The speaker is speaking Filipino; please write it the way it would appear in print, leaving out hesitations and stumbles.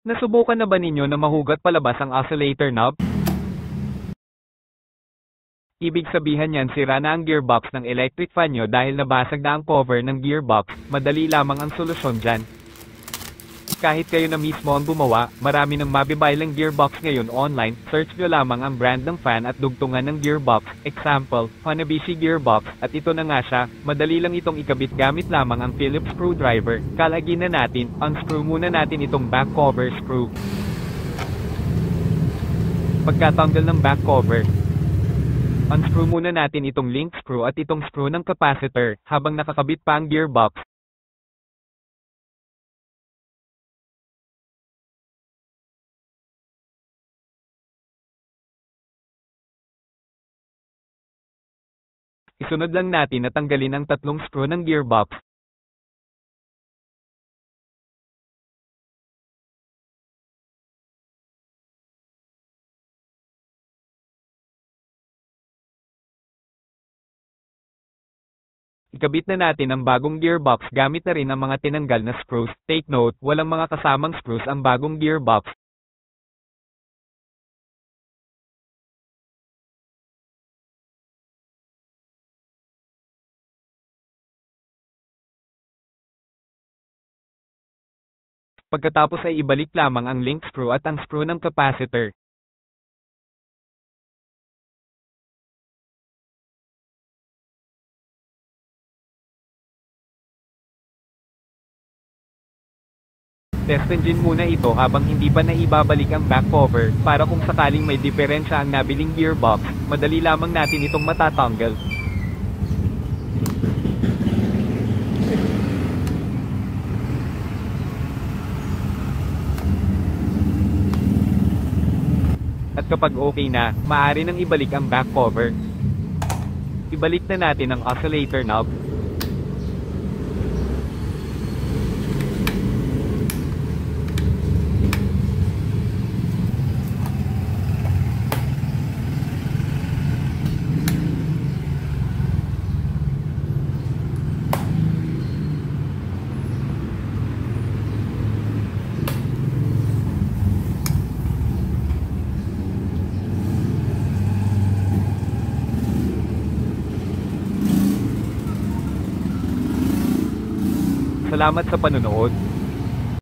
Nasubukan na ba ninyo na mahugat palabas ang oscillator knob? Ibig sabihin yan sira na ang gearbox ng electric fan nyo dahil nabasag na ang cover ng gearbox. Madali lamang ang solusyon dyan. Kahit kayo na mismo ang gumawa, marami nang mabibaylang gearbox ngayon online. Search nyo lamang ang brand ng fan at dugtungan ng gearbox. Example, Hanabishi gearbox. At ito na nga siya, madali lang itong ikabit gamit lamang ang Phillips screwdriver. Kalagin na natin, unscrew muna natin itong back cover screw. Pagkatanggal ng back cover, unscrew muna natin itong link screw at itong screw ng capacitor habang nakakabit pa ang gearbox. Isunod lang natin na tanggalin ang tatlong screw ng gearbox. Ikabit na natin ang bagong gearbox gamit na rin ang mga tinanggal na screws. Take note, walang mga kasamang screws ang bagong gearbox. Pagkatapos ay ibalik lamang ang link screw at ang screw ng capacitor. Test engine muna ito habang hindi pa naibabalik ang back cover para kung sakaling may diferensya ang nabiling gearbox, madali lamang natin itong matatanggal. At kapag okay na, maaari nang ibalik ang back cover. Ibalik na natin ang oscillator knob. Salamat sa panonood.